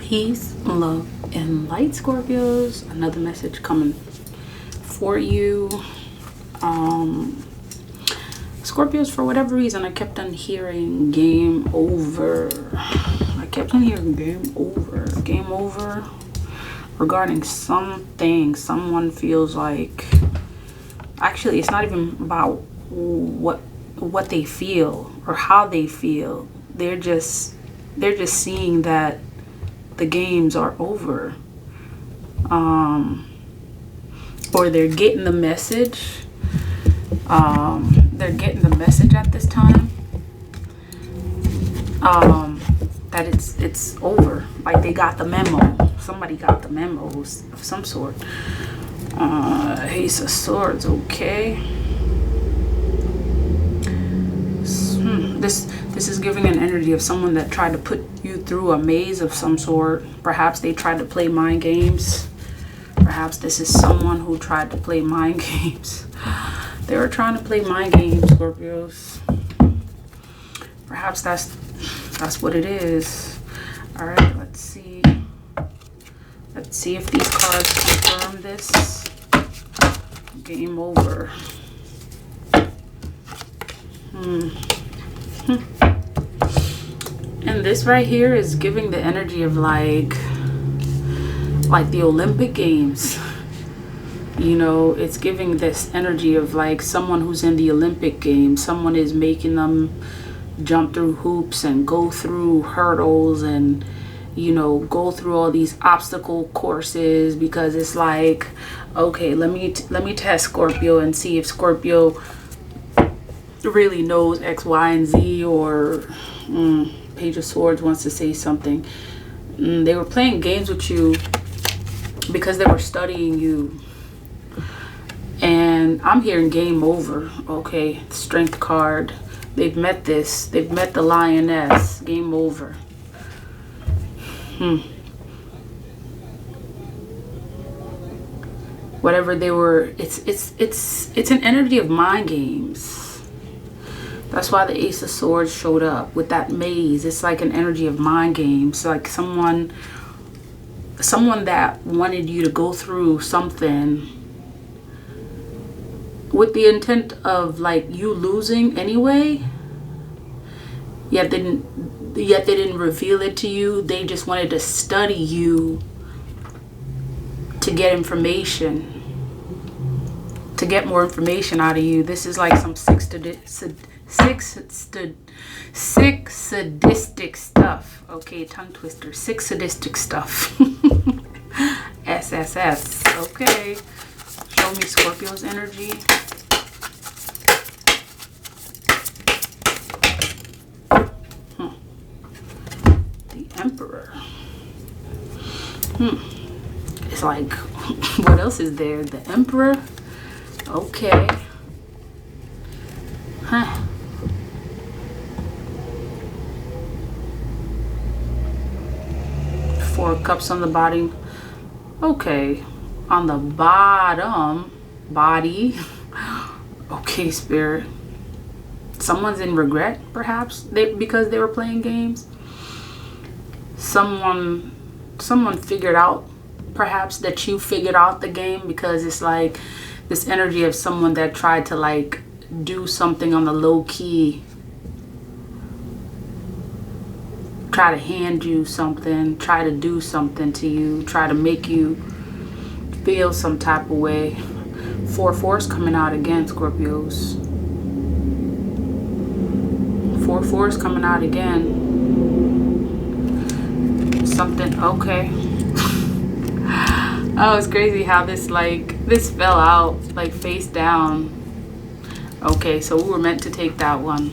Peace, love, and light, Scorpios. Another message coming for you. Scorpios, for whatever reason, I kept on hearing game over. I kept on hearing game over regarding something. Someone feels like, actually, it's not even about what they feel or how they feel. They're just seeing that the games are over, or they're getting the message. They're getting the message at this time, that it's over. Like they got the memo. Somebody got the memo of some sort. Ace of Swords. Okay. This is giving an energy of someone that tried to put you through a maze of some sort. Perhaps they tried to play mind games. Perhaps this is someone who tried to play mind games. They were trying to play mind games, Scorpios. Perhaps that's what it is. All right, let's see. Let's see if these cards confirm this. Game over. And this right here is giving the energy of like the Olympic Games. You know, it's giving this energy of like someone who's in the Olympic Games. Someone is making them jump through hoops and go through hurdles and, you know, go through all these obstacle courses, because it's like, okay, let me test Scorpio and see if Scorpio really knows X, Y, and Z, or Page of Swords wants to say something. They were playing games with you because they were studying you. And I'm hearing game over. Okay, Strength card. They've met this. They've met the Lioness. Game over. Whatever they were, it's an energy of mind games. That's why the Ace of Swords showed up with that maze. It's like an energy of mind games. Like someone that wanted you to go through something with the intent of like you losing anyway. Yet they didn't reveal it to you. They just wanted to study you to get information. To get more information out of you. This is like some sick sadistic stuff. Okay, tongue twister. Sick sadistic stuff. SSS. Okay. Show me Scorpio's energy. The Emperor. It's like, what else is there? The Emperor. Okay. Huh. Four Cups on the bottom. Okay. On the bottom. Body. Okay, Spirit. Someone's in regret, perhaps. Because they were playing games. Someone figured out, perhaps, that you figured out the game, because it's like this energy of someone that tried to like do something on the low key, try to hand you something, try to do something to you, try to make you feel some type of way. 4-4 coming out again, Scorpios. 4-4 coming out again. Something, okay. Oh, it's crazy how this fell out like face down. Okay, so we were meant to take that one.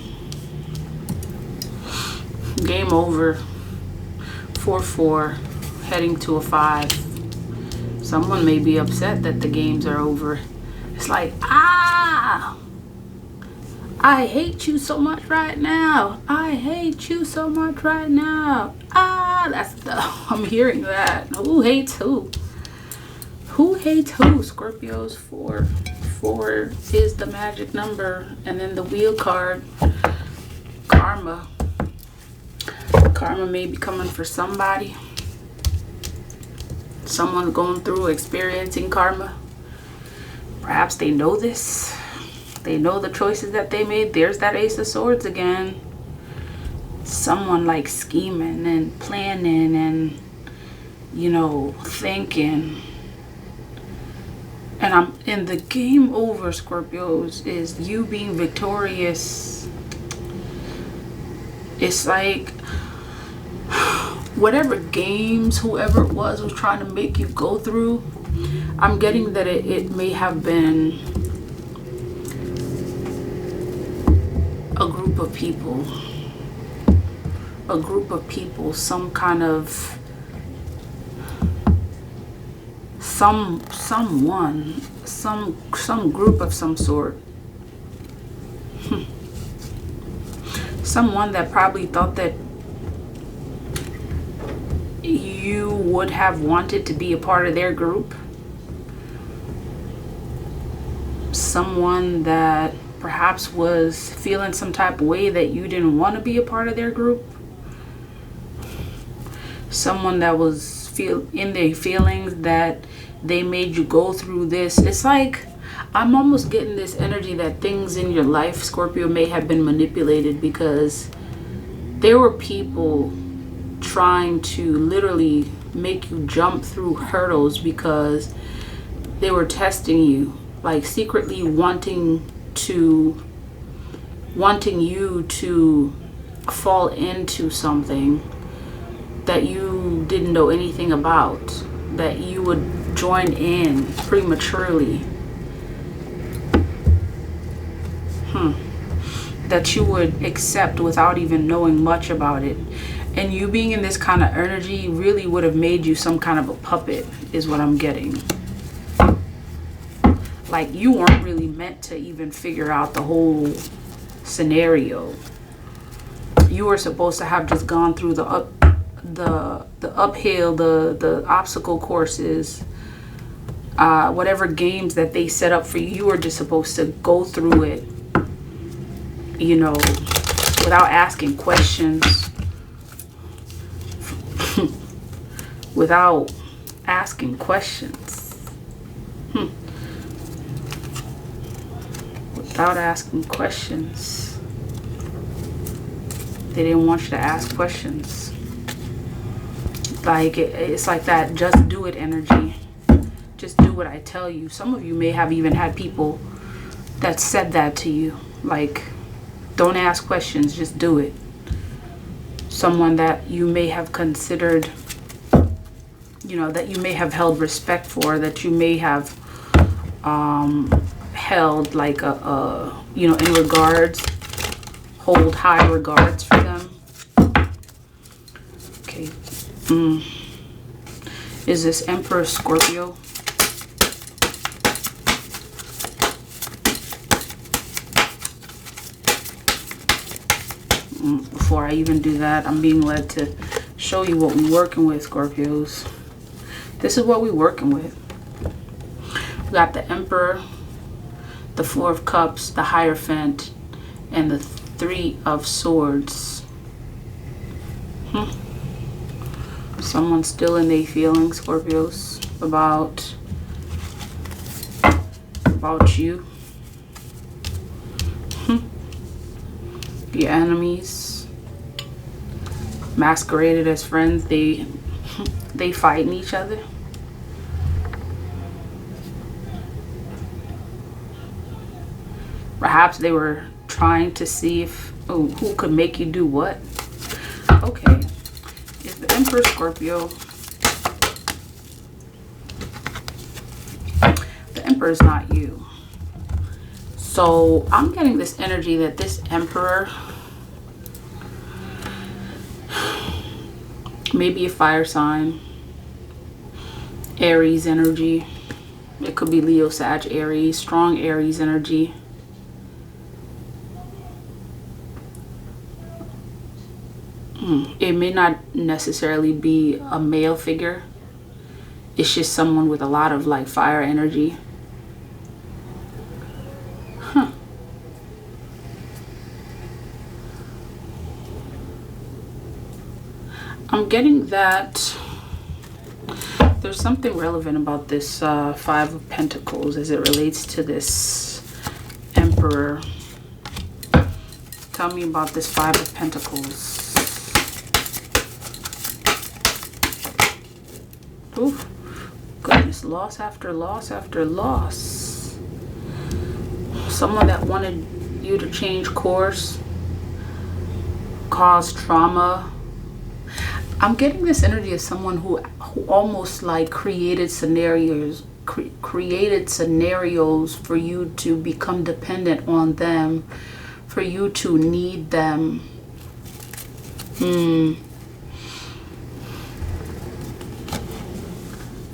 Game over. 4-4 heading to a 5. Someone may be upset that the games are over. It's like, I hate you so much right now. I hate you so much right now. I'm hearing that. Who hates who? Who hates who? Scorpios. 4 is the magic number. And then the wheel card. Karma. Karma may be coming for somebody. Someone going through experiencing karma. Perhaps they know this. They know the choices that they made. There's that Ace of Swords again. Someone like scheming and planning and, you know, thinking. And I'm in the game over, Scorpios, is you being victorious. It's like whatever games whoever it was trying to make you go through, I'm getting that it may have been a group of people. A group of people, some kind of someone, some group of some sort. Someone that probably thought that you would have wanted to be a part of their group. Someone that perhaps was feeling some type of way that you didn't want to be a part of their group. Someone that was in their feelings that they made you go through this. It's like I'm almost getting this energy that things in your life, Scorpio, may have been manipulated because there were people trying to literally make you jump through hurdles because they were testing you, like secretly wanting you to fall into something that you didn't know anything about, that you would join in prematurely, that you would accept without even knowing much about it. And you being in this kind of energy really would have made you some kind of a puppet, is what I'm getting. Like you weren't really meant to even figure out the whole scenario. You were supposed to have just gone through the uphill, the obstacle courses, whatever games that they set up for you. You were just supposed to go through it, you know, without asking questions. Without asking questions. Without asking questions. They didn't want you to ask questions. Like it's like that just do it energy. Just do what I tell you. Some of you may have even had people that said that to you. Like, don't ask questions, just do it. Someone that you may have considered, you know, that you may have held respect for, that you may have held like you know, in regards, hold high regards for them. Okay. Is this Emperor Scorpio? Before I even do that, I'm being led to show you what we're working with, Scorpios. This is what we're working with. We got the Emperor, the Four of Cups, the Hierophant, and the Three of Swords. Someone's still in their feelings, Scorpios, about you. Your enemies masqueraded as friends. They fighting each other. Perhaps they were trying to see if who could make you do what. Okay. Is the Emperor Scorpio? The Emperor's not you. So I'm getting this energy that this Emperor may be a fire sign. Aries energy. It could be Leo, Sag, Aries. Strong Aries energy. It may not necessarily be a male figure. It's just someone with a lot of like fire energy. I'm getting that There's something relevant about this Five of Pentacles as it relates to this Emperor. Tell me about this Five of Pentacles. Oof. Goodness, loss after loss after loss. Someone that wanted you to change course, cause trauma. I'm getting this energy of someone who almost like created scenarios for you to become dependent on them, for you to need them.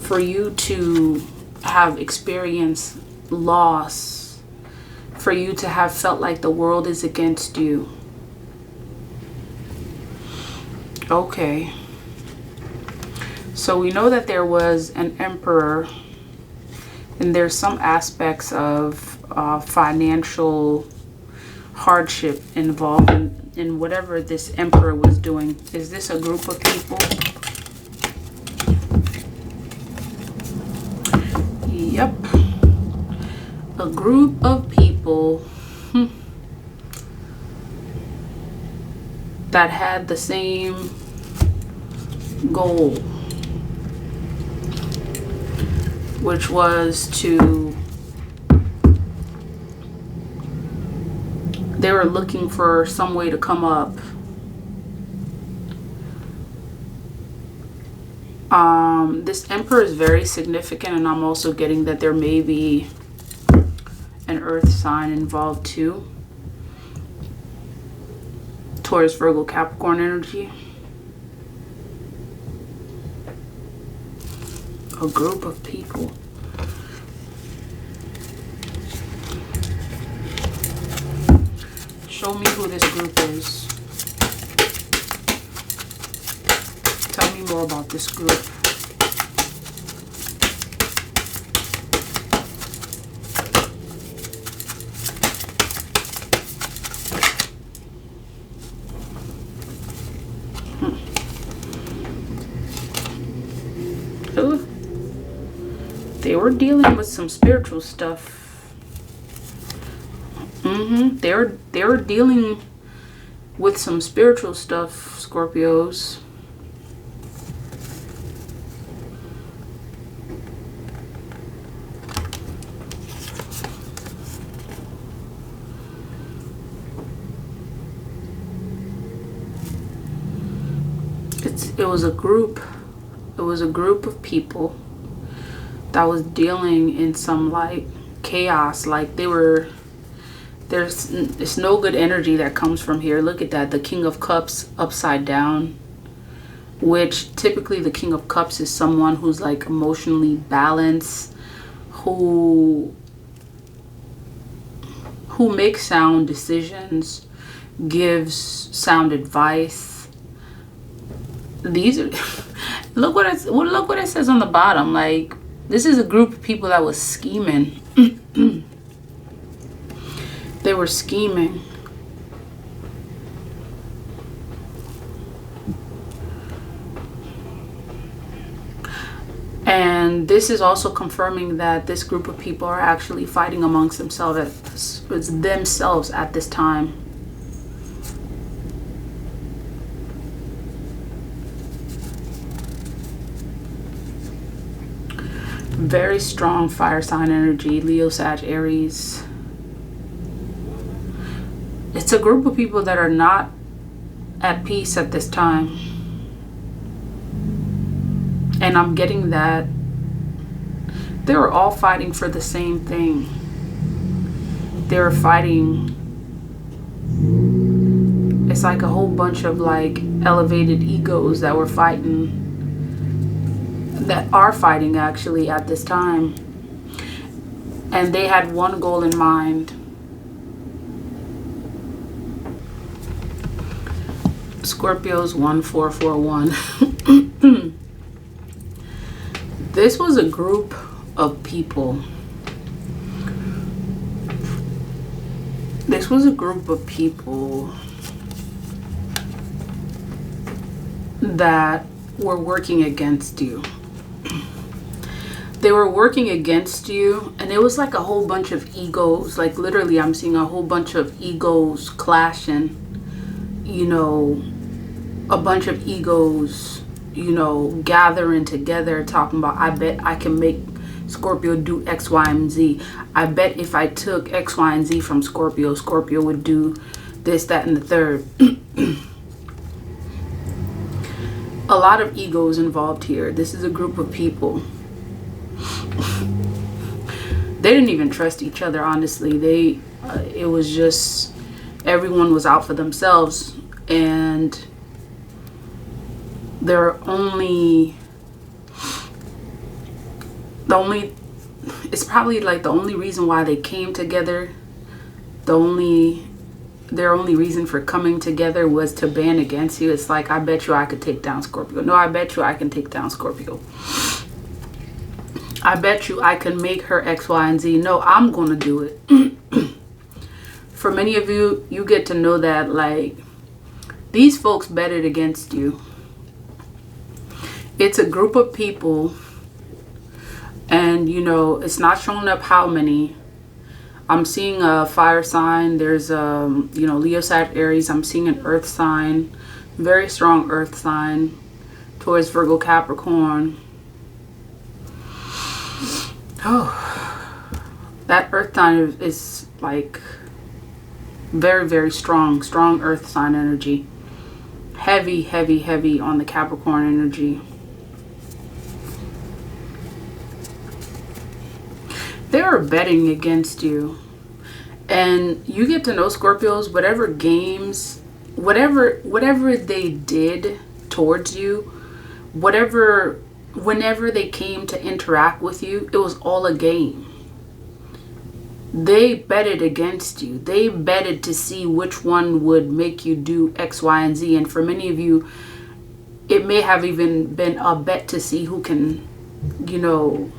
For you to have experienced loss, for you to have felt like the world is against you. Okay. So we know that there was an emperor, and there's some aspects of financial hardship involved in whatever this emperor was doing. Is this a group of people? Yep. A group of people that had the same goal, which was they were looking for some way to come up. This emperor is very significant, and I'm also getting that there may be an earth sign involved too. Taurus, Virgo, Capricorn energy. A group of people. Show me who this group is. Tell me more about this group. They were dealing with some spiritual stuff. They were dealing with some spiritual stuff, Scorpios. It was a group of people that was dealing in some like chaos. Like it's no good energy that comes from here. Look at that, the King of Cups upside down, which typically the King of Cups is someone who's like emotionally balanced, who makes sound decisions, gives sound advice. These are look what it says on the bottom. Like, this is a group of people that was scheming. They were scheming. And this is also confirming that this group of people are actually fighting amongst themselves at this time. Very strong fire sign energy, Leo, Sag, Aries. It's a group of people that are not at peace at this time. And I'm getting that they were all fighting for the same thing. They were fighting. It's like a whole bunch of like elevated egos that were fighting. That are fighting actually at this time. And they had one goal in mind. Scorpios 1441. This was a group of people. This was a group of people that were working against you. They were working against you, and it was like a whole bunch of egos. Like literally, I'm seeing a whole bunch of egos clashing. You know, a bunch of egos, you know, gathering together, talking about, I bet I can make Scorpio do X, Y, and Z. I bet if I took X, Y, and Z from Scorpio, Scorpio would do this, that, and the third. A lot of egos involved here. This is a group of people. They didn't even trust each other, honestly. It was just, everyone was out for themselves, and it's probably like the only reason why they came together, their only reason for coming together was to ban against you. It's like, I bet you I could take down Scorpio. No, I bet you I can take down Scorpio. I bet you I can make her X, Y, and Z. No, I'm gonna do it. For many of you, you get to know that, like, these folks betted against you. It's a group of people, and you know, it's not showing up how many. I'm seeing a fire sign. There's you know, Leo, Sag, Aries. I'm seeing an earth sign, very strong earth sign, Taurus, Virgo, Capricorn. Oh, that earth sign is like very, very strong earth sign energy. Heavy, heavy, heavy on the Capricorn energy. They are betting against you, and you get to know Scorpios, whatever games, whatever they did towards you, whenever they came to interact with you, it was all a game. They betted against you. They betted to see which one would make you do X, Y, and Z. And for many of you, it may have even been a bet to see who can, you know,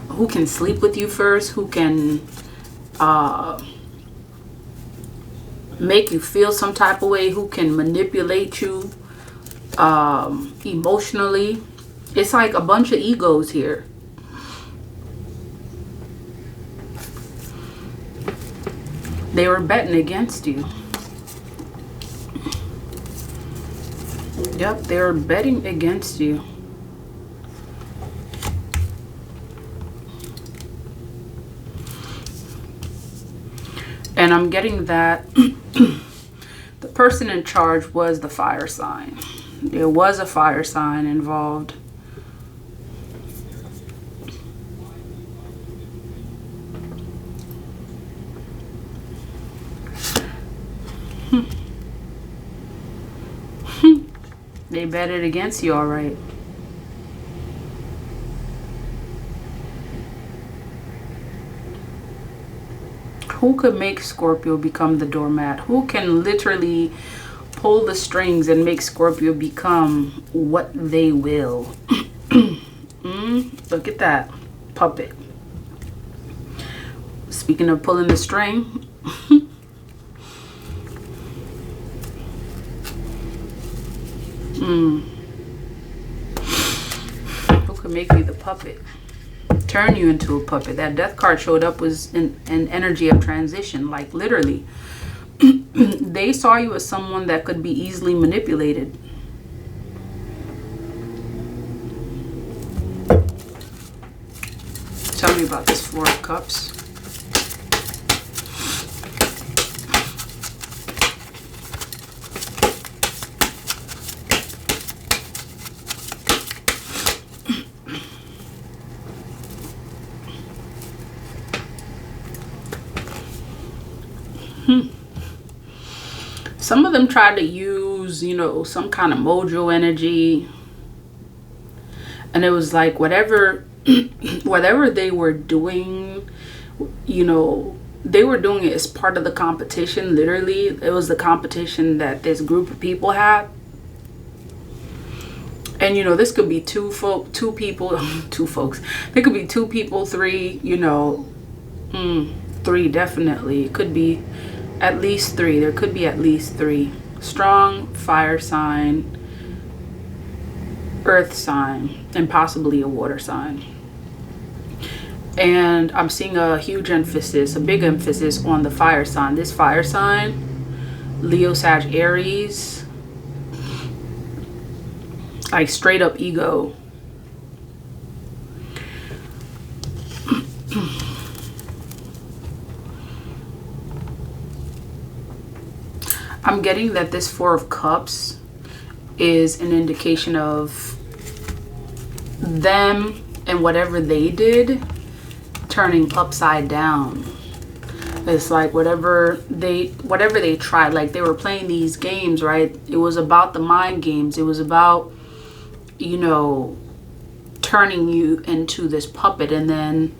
who can sleep with you first, who can make you feel some type of way, who can manipulate you emotionally. It's like a bunch of egos here. They were betting against you. Yep, they were betting against you. And I'm getting that the person in charge was the fire sign. There was a fire sign involved. They betted against you, all right. Who could make Scorpio become the doormat? Who can literally pull the strings and make Scorpio become what they will? Look at that puppet. Speaking of pulling the string, who could make you the puppet? Turn you into a puppet. That death card showed up was an energy of transition, like literally. They saw you as someone that could be easily manipulated. Tell me about this Four of Cups. Some of them tried to use, you know, some kind of mojo energy. And it was like whatever they were doing, you know, they were doing it as part of the competition. Literally, it was the competition that this group of people had. And, you know, this could be two people, two folks. There could be two people, three, you know, three definitely. It could be at least three. There could be at least three. Strong fire sign, earth sign, and possibly a water sign. And I'm seeing a huge emphasis, a big emphasis on the fire sign. This fire sign, Leo, Sag, Aries, like straight up ego. I'm getting that this Four of Cups is an indication of them and whatever they did turning upside down. It's like whatever they tried, like they were playing these games, right? It was about the mind games. It was about, you know, turning you into this puppet. And then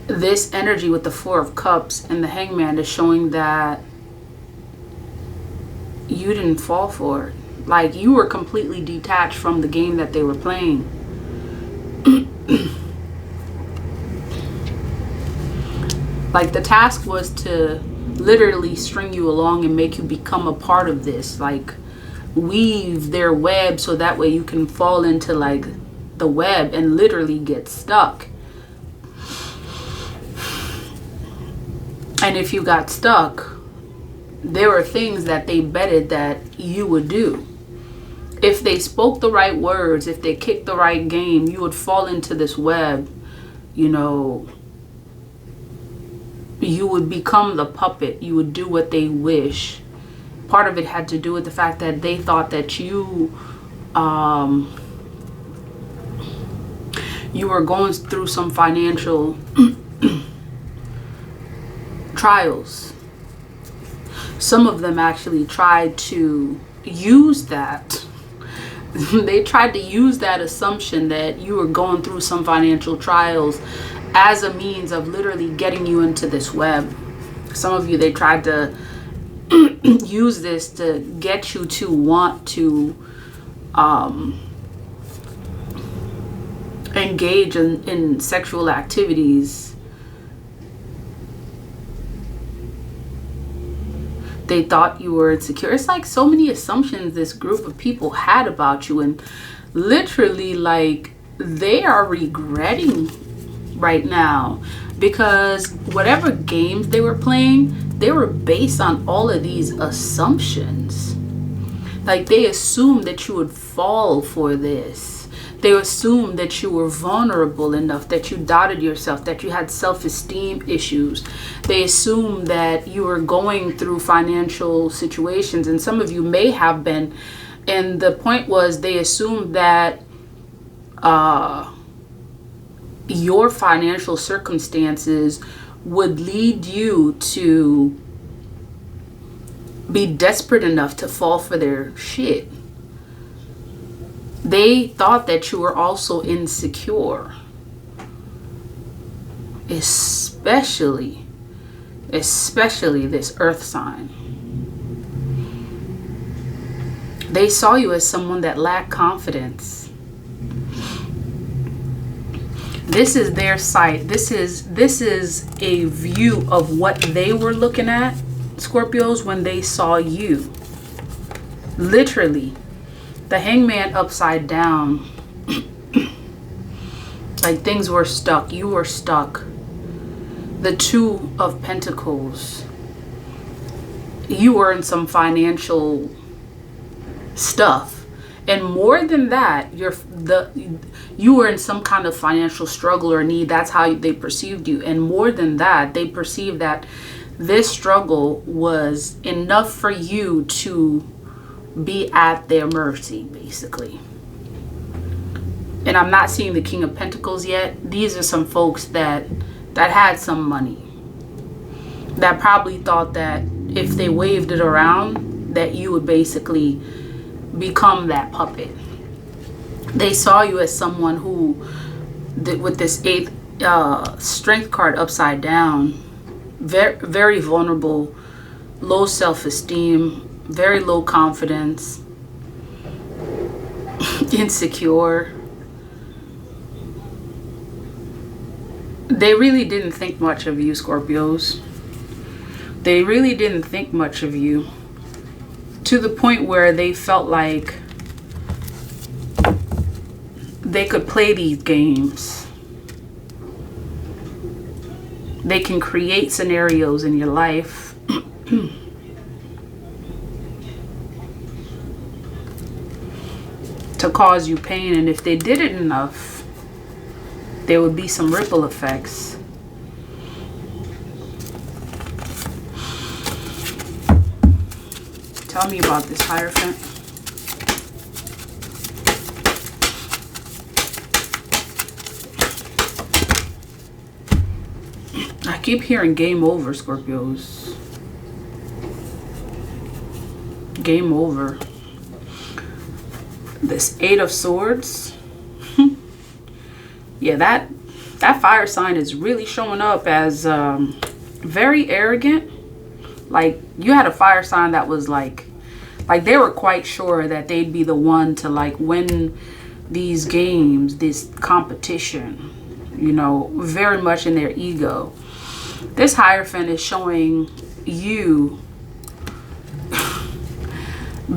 this energy with the Four of Cups and the Hangman is showing that you didn't fall for it. Like you were completely detached from the game that they were playing. Like the task was to literally string you along and make you become a part of this. Like weave their web so that way you can fall into like the web and literally get stuck. And if you got stuck, there were things that they betted that you would do. If they spoke the right words, if they kicked the right game, you would fall into this web. You know, you would become the puppet. You would do what they wish. Part of it had to do with the fact that they thought that you were going through some financial trials. Some of them actually tried to use that. They tried to use that assumption that you were going through some financial trials as a means of literally getting you into this web. Some of you, they tried to use this to get you to want to engage in sexual activities. They thought you were insecure. It's like so many assumptions this group of people had about you, and literally like they are regretting right now because whatever games they were playing, they were based on all of these assumptions. Like they assumed that you would fall for this. They assumed that you were vulnerable enough, that you doubted yourself, that you had self-esteem issues. They assumed that you were going through financial situations, and some of you may have been. And the point was, they assumed that your financial circumstances would lead you to be desperate enough to fall for their shit. They thought that you were also insecure, especially this earth sign. They saw you as someone that lacked confidence. This is their sight. This is a view of what they were looking at, Scorpios, when they saw you. Literally. The Hangman upside down. Like things were stuck. You were stuck. The Two of Pentacles. You were in some financial stuff. And more than that, you were in some kind of financial struggle or need. That's how they perceived you. And more than that, they perceived that this struggle was enough for you to be at their mercy, basically. And I'm not seeing the King of Pentacles yet. These are some folks that had some money, that probably thought that if they waved it around, that you would basically become that puppet. They saw you as someone who, with this 8th strength card upside down, very, very vulnerable, low self-esteem, very low confidence, insecure. They really didn't think much of you, Scorpios. They really didn't think much of you, to the point where they felt like they could play these games. They can create scenarios in your life to cause you pain, and if they did it enough, there would be some ripple effects. Tell me about this Hierophant. I keep hearing game over, Scorpios. Game over. This Eight of Swords. Yeah, that fire sign is really showing up as very arrogant. Like, you had a fire sign that was like they were quite sure that they'd be the one to like win these games, this competition, you know, very much in their ego. This Hierophant is showing you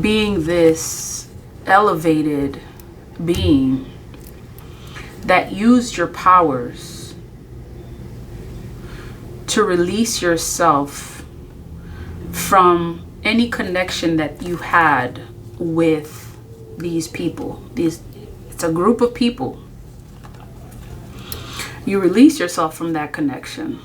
being this elevated being that used your powers to release yourself from any connection that you had with these people. It's a group of people. You release yourself from that connection.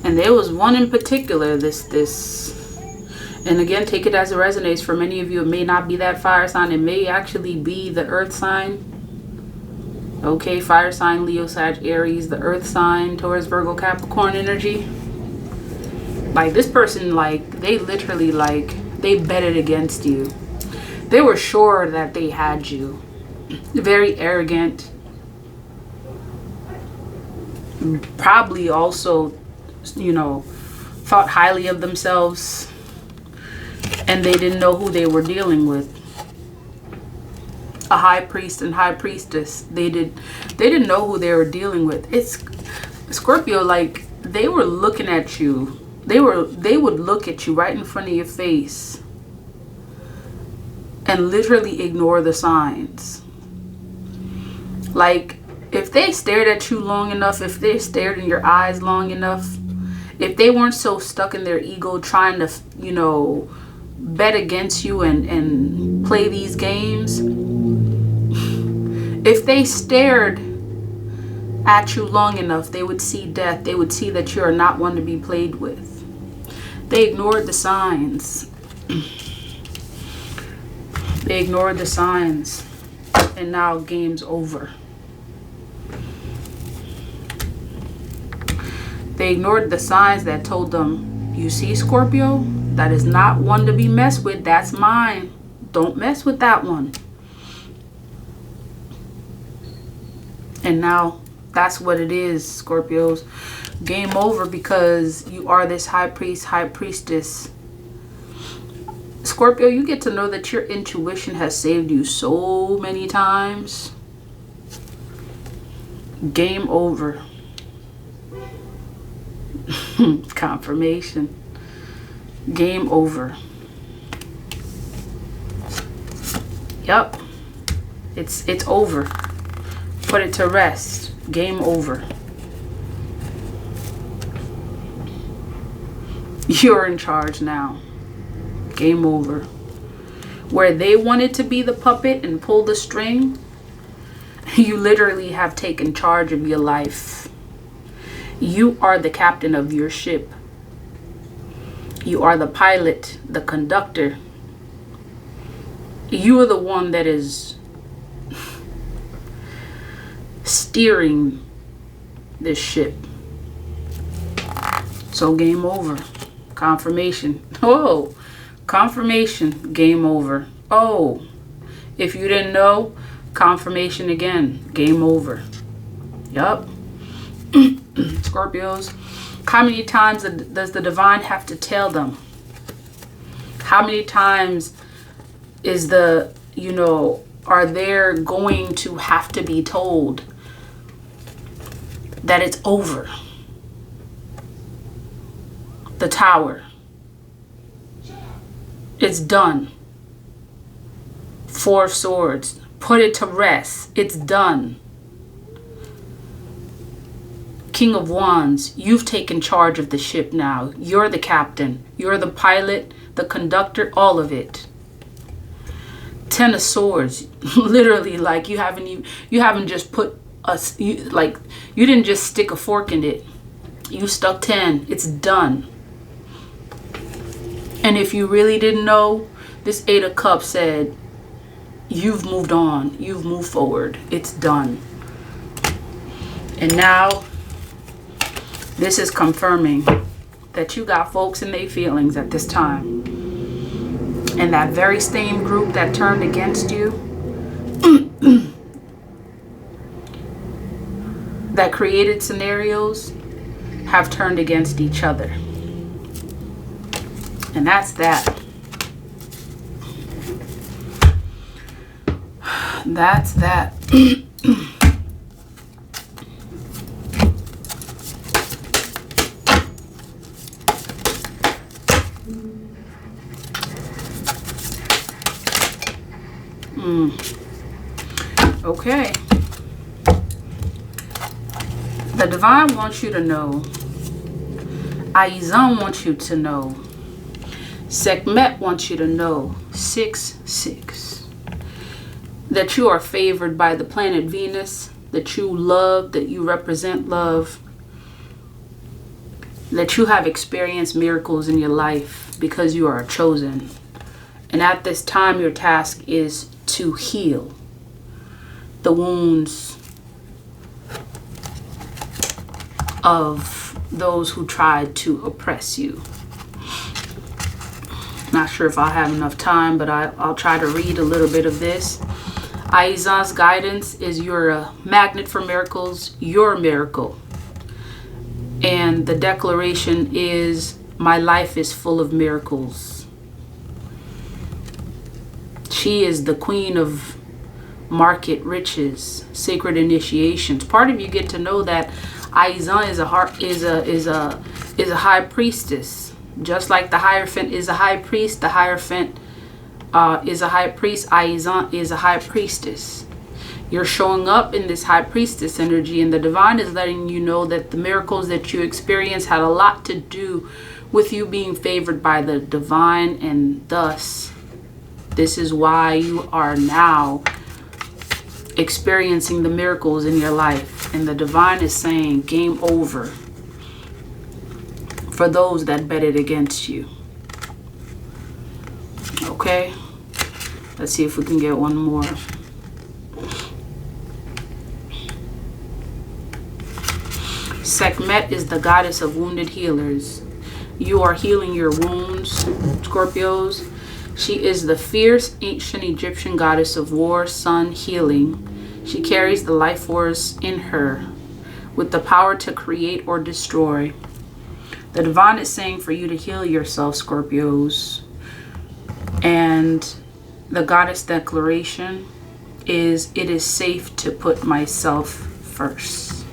And there was one in particular, and again, take it as it resonates. For many of you, it may not be that fire sign. It may actually be the earth sign. Okay, fire sign, Leo, Sag, Aries, the earth sign, Taurus, Virgo, Capricorn energy. Like, this person, like, they literally, like, they betted against you. They were sure that they had you. Very arrogant. Probably also, you know, thought highly of themselves, and they didn't know who they were dealing with. A high priest and high priestess. They didn't know who they were dealing with. It's Scorpio, like, they were looking at you. They would look at you right in front of your face and literally ignore the signs. Like, if they stared at you long enough, if they stared in your eyes long enough, if they weren't so stuck in their ego trying to, you know, bet against you and play these games, if they stared at you long enough, they would see death. They would see that you are not one to be played with. They ignored the signs. They ignored the signs. And now game's over. They ignored the signs that told them, you see, Scorpio, that is not one to be messed with. That's mine. Don't mess with that one. And now that's what it is, Scorpios. Game over, because you are this high priest, high priestess. Scorpio, you get to know that your intuition has saved you so many times. Game over. Confirmation. Game over. Yep. It's over. Put it to rest. Game over. You're in charge now. Game over. Where they wanted to be the puppet and pull the string, you literally have taken charge of your life. You are the captain of your ship. You are the pilot, the conductor. You are the one that is steering this ship. So game over. Confirmation. Oh, confirmation. Game over. Oh, if you didn't know, confirmation again. Game over. Yup. Scorpios, how many times does the divine have to tell them? How many times is the, you know, are they going to have to be told that it's over? The Tower. It's done. Four of Swords. Put it to rest. It's done. King of Wands. You've taken charge of the ship now. You're the captain. You're the pilot, the conductor, all of it. Ten of Swords. Literally, like you haven't just put us, you didn't just stick a fork in it. You stuck 10. It's done. And if you really didn't know, this Eight of Cups said, you've moved on. You've moved forward. It's done. And now, this is confirming that you got folks in their feelings at this time. And that very same group that turned against you, that created scenarios, have turned against each other. And that's that. That's that. Okay. The divine wants you to know. Aizan wants you to know. Sekhmet wants you to know. 6-6. That you are favored by the planet Venus. That you love. That you represent love. That you have experienced miracles in your life because you are chosen. And at this time, your task is to heal the wounds of those who tried to oppress you. Not sure if I'll have enough time, but I'll try to read a little bit of this. Aizan's guidance is you're a magnet for miracles. You're a miracle. And the declaration is, my life is full of miracles. She is the queen of market riches, sacred initiations. Part of you get to know that Aizan is a high priestess. Just like the Hierophant is a high priest, the Hierophant is a high priest. Aizan is a high priestess. You're showing up in this high priestess energy, and the divine is letting you know that the miracles that you experience had a lot to do with you being favored by the divine, and thus this is why you are now experiencing the miracles in your life. And the divine is saying, game over for those that betted against you. Okay, let's see if we can get one more. Sekhmet is the goddess of wounded healers. You are healing your wounds, Scorpios. She is the fierce ancient Egyptian goddess of war, sun, healing. She carries the life force in her with the power to create or destroy. The divine is saying for you to heal yourself, Scorpios. And the goddess declaration is, it is safe to put myself first.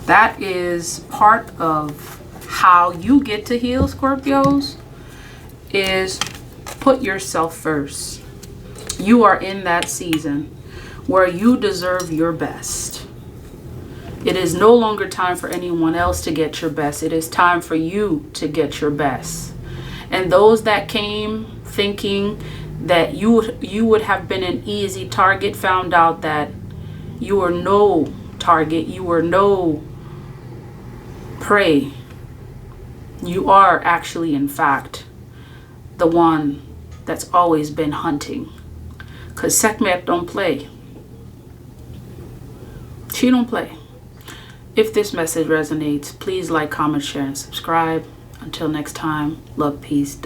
That is part of how you get to heal, Scorpios, is put yourself first. You are in that season where you deserve your best. It is no longer time for anyone else to get your best. It is time for you to get your best. And those that came thinking that you would have been an easy target found out that you were no target. You were no prey. You are actually, in fact, the one that's always been hunting. Because Sekhmet don't play. She don't play. If this message resonates, please like, comment, share, and subscribe. Until next time, love, peace.